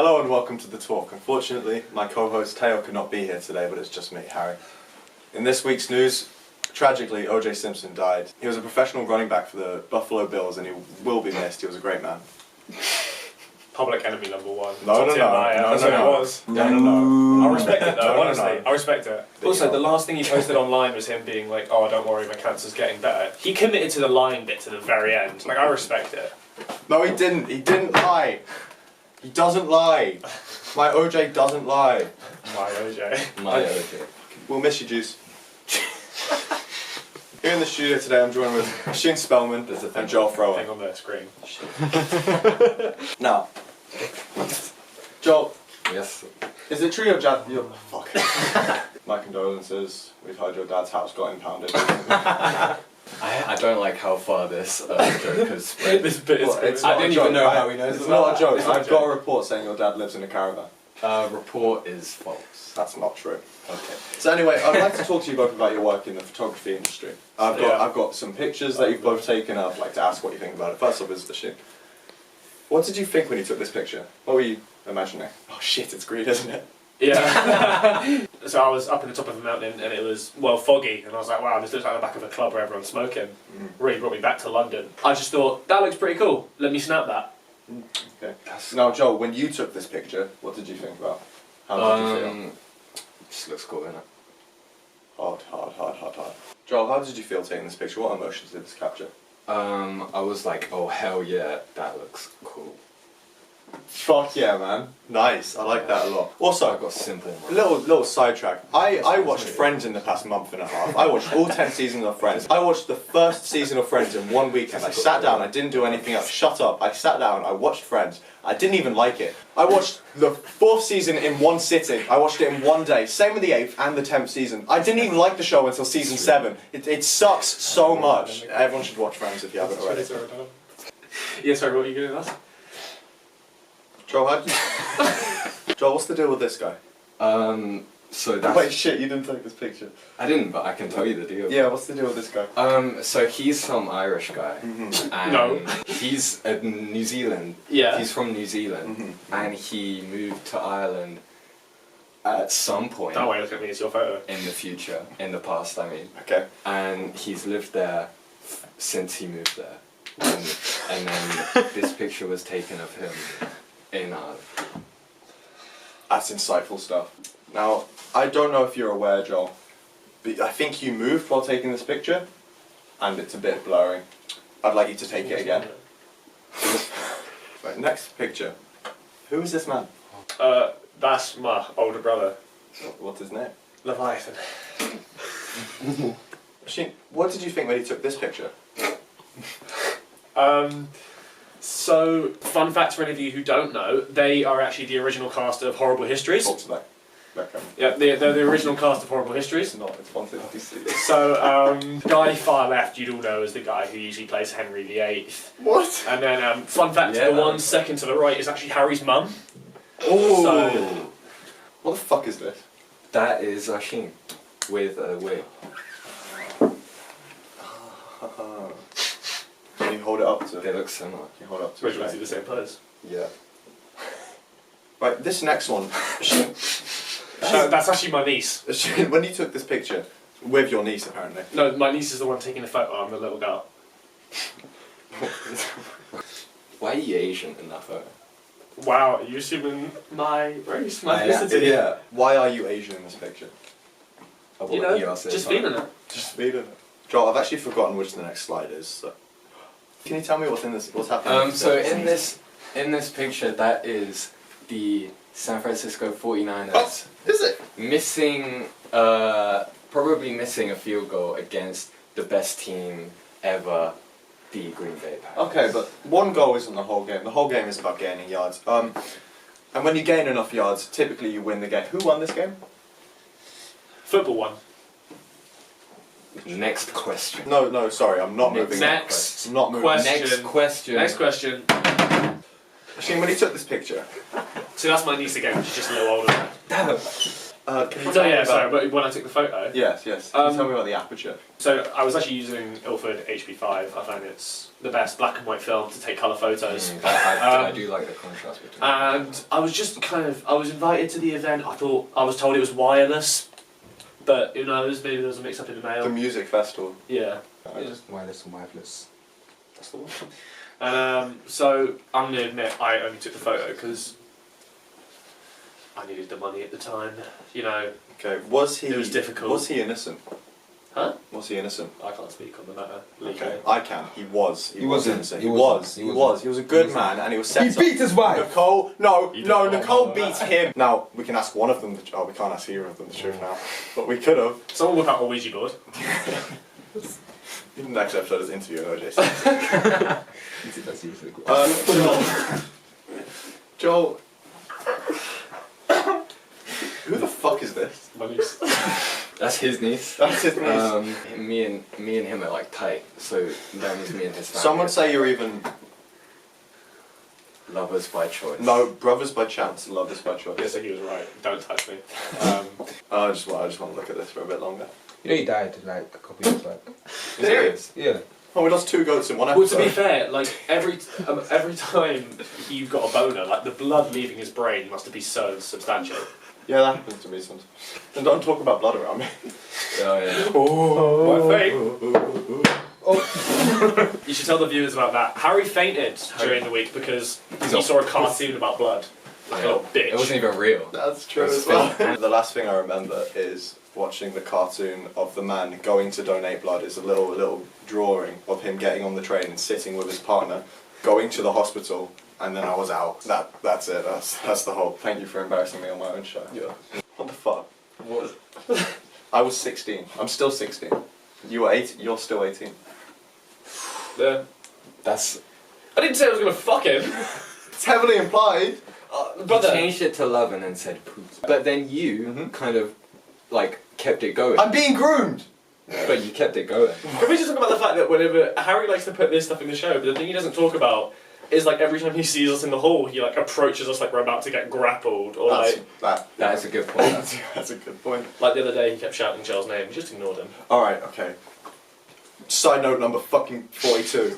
Hello and welcome to The Talk. Unfortunately, my co-host Teo could not be here today, but it's just me, Harry. In this week's news, tragically, O.J. Simpson died. He was a professional running back for the Buffalo Bills and he will be missed. He was a great man. Public enemy #1. No. I respect it though, honestly. I respect it. Also, the last thing he posted online was him being like, oh, don't worry, my cancer's getting better. He committed to the lying bit to the very end. Like, I respect it. No, he didn't. He didn't lie. He doesn't lie. My OJ doesn't lie. My OJ. My OJ. We'll miss you, Juice. Here in the studio today, I'm joined with Shane Spellman and Joel Thrower. Thing on the screen. Now, Joel. Yes. Is it true your dad? Fuck. My condolences. We've heard your dad's house got impounded. I don't like how far this joke has spread. This bit is. I didn't even know how he knows It's about not a joke. It's not a I've got a joke. report saying your dad lives in a caravan. Report is false. That's not true. Okay. So anyway, I'd like to talk to you both about your work in the photography industry. I've got some pictures that you've both taken. I'd like to ask what you think about it. First off, is the shit. What did you think when you took this picture? What were you imagining? Oh shit, it's green, isn't it? Yeah. So I was up in the top of a mountain and it was, well, foggy, and I was like, wow, this looks like the back of a club where everyone's smoking. Really brought me back to London. I just thought, that looks pretty cool, let me snap that. Okay. Now, Joel, when you took this picture, what did you think about? How did you feel? Just looks cool, innit? Hard. Joel, how did you feel taking this picture? What emotions did this capture? I was like, oh hell yeah, that looks cool. Fuck yeah, man. Nice, I like that a lot. Also, I got simple. little sidetrack. I watched Friends in the past month and a half. I watched all 10 seasons of Friends. I watched the first season of Friends in one weekend. I sat down, I didn't do anything else. Shut up. I sat down, I watched Friends. I didn't even like it. I watched the 4th season in one sitting. I watched it in one day. Same with the 8th and the 10th season. I didn't even like the show until season 7. It sucks so much. Everyone should watch Friends if you haven't already. Yeah, sorry, what were you going to ask? Joel, Joel, what's the deal with this guy? So that's... Wait, shit, you didn't take this picture. I didn't, but I can tell you the deal. Yeah, what's the deal with this guy? So he's some Irish guy. And No. He's New Zealand. Yeah. He's from New Zealand. And he moved to Ireland at some point. Don't worry, look at me, it's your photo. In the future. In the past, I mean. Okay. And he's lived there since he moved there. And then this picture was taken of him in Ireland. That's insightful stuff. Now, I don't know if you're aware, Joel, but I think you moved while taking this picture, and it's a bit blurry. I'd like you to take it again. Right, next picture. Who is this man? That's my older brother. What's his name? Leviathan. Shane, what did you think when he took this picture? So, fun fact for any of you who don't know, they are actually the original cast of Horrible Histories. Talk to that. Yeah, they're the original cast of Horrible Histories. It's not, it's 156. So, guy far left you'd all know as the guy who usually plays Henry VIII. What? And then, fun fact, the one second to the right is actually Harry's mum. Oh! So, what the fuck is this? That is Asheen with a wig. Can you hold it up to? They look similar. Can you hold it up to? which one's the same pose? Yeah. Right, this next one. That's actually my niece. When you took this picture, with your niece apparently. No, my niece is the one taking the photo, I'm the little girl. Why are you Asian in that photo? Wow, are you assuming my race, my ethnicity? Yeah. Why are you Asian in this picture? I'll You let know, you answer just this feeling one. it. Just feeling it. Joel, I've actually forgotten which the next slide is. So. Can you tell me what's in this? What's happening? So in this picture, that is the San Francisco 49ers. Oh, is it? Missing, probably missing a field goal against the best team ever, the Green Bay Packers. Okay, but one goal isn't the whole game. The whole game is about gaining yards. And when you gain enough yards, typically you win the game. Who won this game? Football one. Next question. No, sorry, I'm not moving. Next I'm not moving. question. Next question. Next question. Shane, when you took this picture, So that's my niece again, she's just a little older. Damn. Can you So tell me yeah, about... sorry, but when I took the photo. Yes, yes. Can you tell me about the aperture? So I was actually using Ilford HP5. I find it's the best black and white film to take colour photos. I do like the contrast between. And I was just I was invited to the event. I was told it was wireless, but who knows? Maybe there was a mix-up in the mail. The music festival. Yeah. Wireless and wireless. That's the one. And so I'm gonna admit I only took the photo because I needed the money at the time. You know. Okay, was he... It was difficult. Was he innocent? Huh? Was he innocent? I can't speak on the matter legally. Okay, I can. He was. He was wasn't. innocent. He He wasn't. was. He He wasn't. was. He was a good man, and he was set He up. beat his wife! Nicole, no, You no, didn't Nicole know beat that. him. Now, we can ask one of them, oh, we can't ask either of them the truth now, but we could have. Someone whip out a Ouija board. In the next episode is interviewing OJ Simpson. That's usually good. Joel, who the fuck is this? My niece. That's his niece. That's his niece. Me and him are like tight. So that means me and his family. Someone say you're even... lovers by choice. No, brothers by chance, lovers by choice. Yeah, so he was right. Don't touch me. I just want to look at this for a bit longer. You know he died like a couple years back. Serious? Yeah. Oh, we lost 2 goats in one Well, episode. to be fair, like every time you've got a boner, like the blood leaving his brain must be so substantial. Yeah, that happens to me sometimes. And don't talk about blood around me. Oh yeah. Oh, my fate. Oh. You should tell the viewers about that. Harry fainted during the week because he saw a cartoon about blood. Like a little bitch. It wasn't even real. That's true It's as well. The last thing I remember is watching the cartoon of the man going to donate blood. It's a little drawing of him getting on the train and sitting with his partner, going to the hospital, and then I was out. That's it. That's the whole. Thank you for embarrassing me on my own show. Yeah. What the fuck? What? I was 16. I'm still 16. You were 8. You're still 18. Yeah. That's. I didn't say I was gonna fuck him. It's heavily implied. You Brother. changed it to love and then said poop. But then you kind of like kept it going. I'm being groomed. But you kept it going. Can we just talk about the fact that whenever Harry likes to put this stuff in the show, but the thing he doesn't talk about is like every time he sees us in the hall, he like approaches us like we're about to get grappled, or That is a good point. That's a good point. like the other day he kept shouting Joel's name. We just ignored him. Alright, okay. Side note number fucking 42.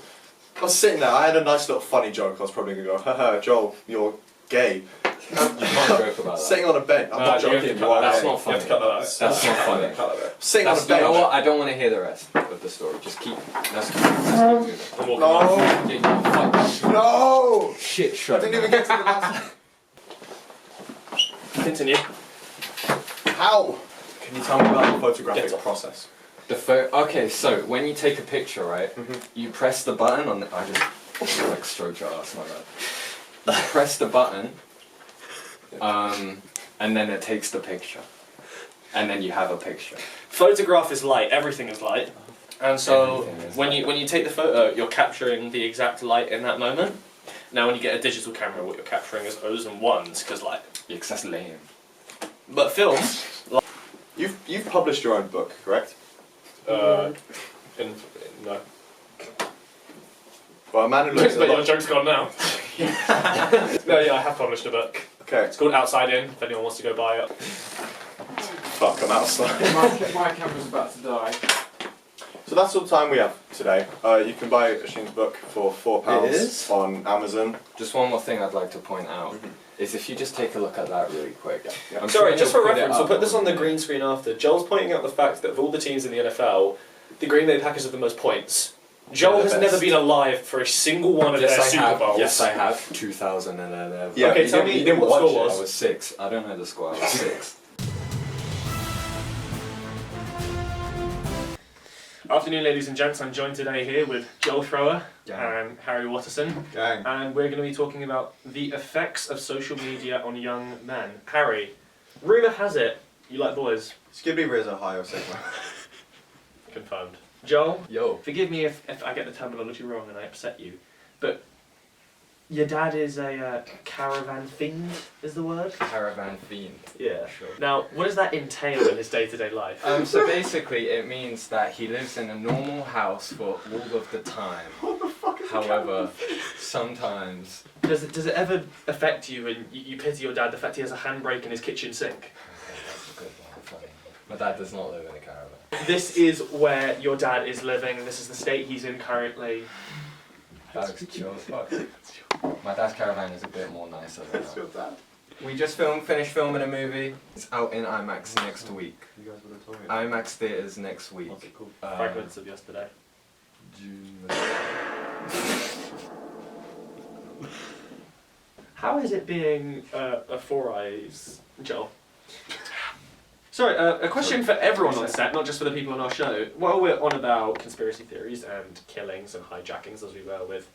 I was sitting there, I had a nice little funny joke, I was probably gonna go, haha, Joel, you're gay. You can't joke about that. Sitting on a bed, I'm not you have to joking, cut you are that That's gay. not You funny. have to cut that out. That's not funny. Sitting on a You know bench. what? I don't want to hear the rest of the story. Just keep. Let's keep moving. I'm walking No! off. Yeah, you fucking No! shit I show. didn't even get to the last... Continue. How? Can you tell me about the photographic Get off. process? Okay, so when you take a picture, right, you press the button on the. I just like stroked your ass, my bad. You press the button, and then it takes the picture, and then you have a picture. Photograph is light. Everything is light. And so Everything is when light. you take the photo, you're capturing the exact light in that moment. Now when you get a digital camera, what you're capturing is O's and ones, because like. Yeah, 'cause that's lame. But films. You've published your own book, correct? No. Well, a man who looks at But your life... joke's gone now. No, yeah, I have published a book. Okay, It's called Outside In, if anyone wants to go buy it. fuck, I'm outside. My camera's about to die. So that's all the time we have today. You can buy Oisins' book for £4 It is? on Amazon. Just one more thing I'd like to point out is if you just take a look at that really quick. Yeah. I'm Sorry, sure just you'll for put it reference, up we'll put this on the the green screen after. Joel's pointing out the fact that of all the teams in the NFL, the Green Bay Packers have the most points. Joel the has best. never been alive for a single one of Yes, their I Super have. Bowls. Yes, I have. 2011. Yeah, Okay, you tell didn't- me you didn't what watch score it. was. I was 6. I don't know the score. I was 6. Afternoon, ladies and gents. I'm joined today here with Joel Thrower Yeah. and Harry Watterson, Gang. and we're going to be talking about the effects of social media on young men. Harry, rumour has it you like boys. Skibby Riz Ohio Sigma. Confirmed. Joel, Yo. forgive me if I get the terminology wrong and I upset you, but your dad is a caravan fiend, is the word? Caravan fiend. Yeah. Sure. Now, what does that entail in his day-to-day life? So basically, it means that he lives in a normal house for all of the time. What the fuck is However, sometimes. Does it ever affect you and you pity your dad the fact he has a handbrake in his kitchen sink? My dad does not live in a caravan. This is where your dad is living. This is the state he's in currently. That looks chill as fuck. My dad's caravan is a bit more nicer than That's your dad. We just finished filming a movie. It's out in IMAX next week. You guys would have told me. IMAX theaters next week. What's it called? Fragments of yesterday. How is it being a Four Eyes, Joel? Sorry, a question for everyone on set, not just for the people on our show. While we're on about conspiracy theories and killings and hijackings, as we were with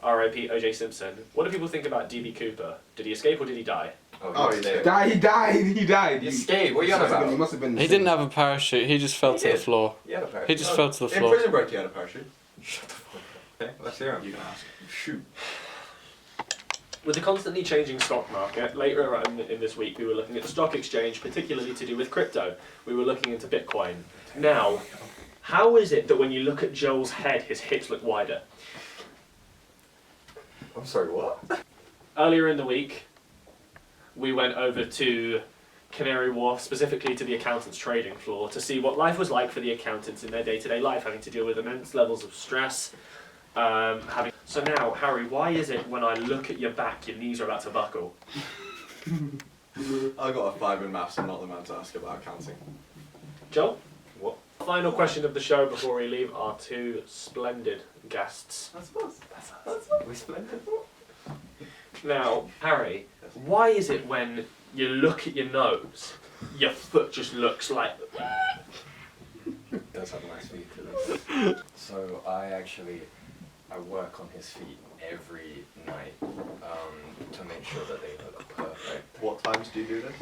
R.I.P. O.J. Simpson, what do people think about D.B. Cooper? Did he escape or did he die? Oh, he's dead. He died. He escaped. What are you on about? He must have been. He didn't have a parachute, he just fell He to the did. floor. He had a parachute. He just fell to the In floor. Prison Break, he had a parachute. Shut the fuck up. Okay, let's hear him. You can ask. Shoot. With the constantly changing stock market, later on in this week we were looking at the stock exchange, particularly to do with crypto. We were looking into Bitcoin. Now, how is it that when you look at Joel's head, his hips look wider? I'm sorry, what? Earlier in the week, we went over to Canary Wharf, specifically to the accountants' trading floor, to see what life was like for the accountants in their day-to-day life, having to deal with immense levels of stress. So now, Harry, why is it when I look at your back, your knees are about to buckle? I got a 5 in maths. I'm not the man to ask about accounting. Joel? What? Final question of the show before we leave our two splendid guests. That's us. We splendid. Now, Harry, why is it when you look at your nose, your foot just looks like... It does have nice feet to this. So I work on his feet every night to make sure that they look perfect. What times do you do this?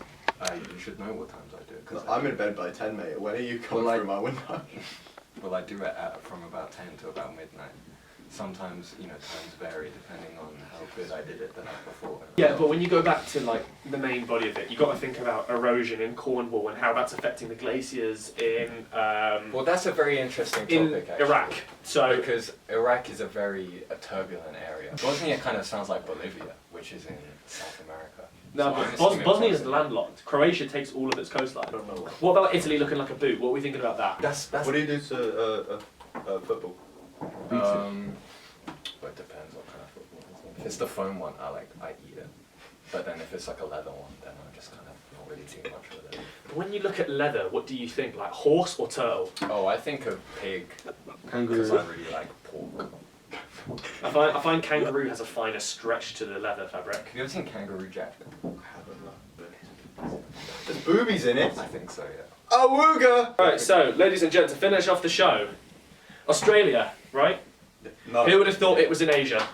You should know what times I do it. 'Cause I'm in bed by 10, mate. When are you coming Well, through my window? Well, I do it from about 10 to about midnight. Sometimes, times vary depending on how good I did it the night before. Yeah, but when you go back to like the main body of it, you got to think about erosion in Cornwall and how that's affecting the glaciers in Well, that's a very interesting topic, actually. Iraq. So Because Iraq is a turbulent area. Bosnia kind of sounds like Bolivia, which is in South America. no, So but I'm assuming Bosnia is Bosnia. landlocked. Croatia takes all of its coastline. I don't know. What about Italy looking like a boot? What are we thinking about that? That's What do you do to football? Well, it depends what kind of football it is. If it's the foam one, I eat it. But then if it's like a leather one, then I'm just kind of not really too much with it. But when you look at leather, what do you think? Like horse or turtle? Oh, I think of pig Kangaroo. because I really like pork. I find kangaroo has a finer stretch to the leather fabric. Have you ever seen Kangaroo Jack? There's boobies in it. I think so, yeah. Awooga! Right, so ladies and gents, to finish off the show, Australia, right? No. Who would have thought it was in Asia?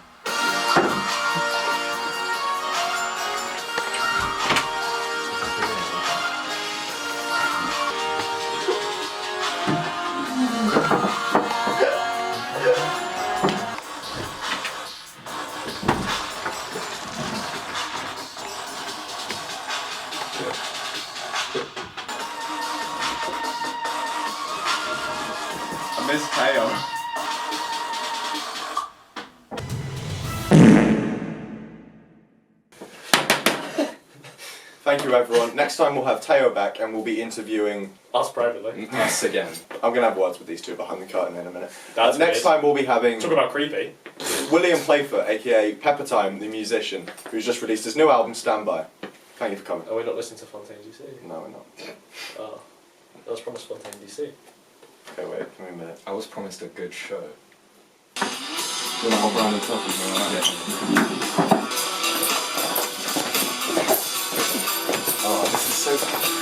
I miss Teo. Thank you, everyone. Next time we'll have Teo back and we'll be interviewing Us privately. us again. I'm going to have words with these two behind the curtain in a minute. That's next weird. time we'll be having Talk about creepy. William Playfoot, aka Peppertime, the musician, who's just released his new album, Standby. Thank you for coming. Are we not listening to Fontaine DC? No, we're not. Oh, that was promised Fontaine DC. Okay, wait, give me a minute. I was promised a good show. Then I'll round it up as well. Oh, this is so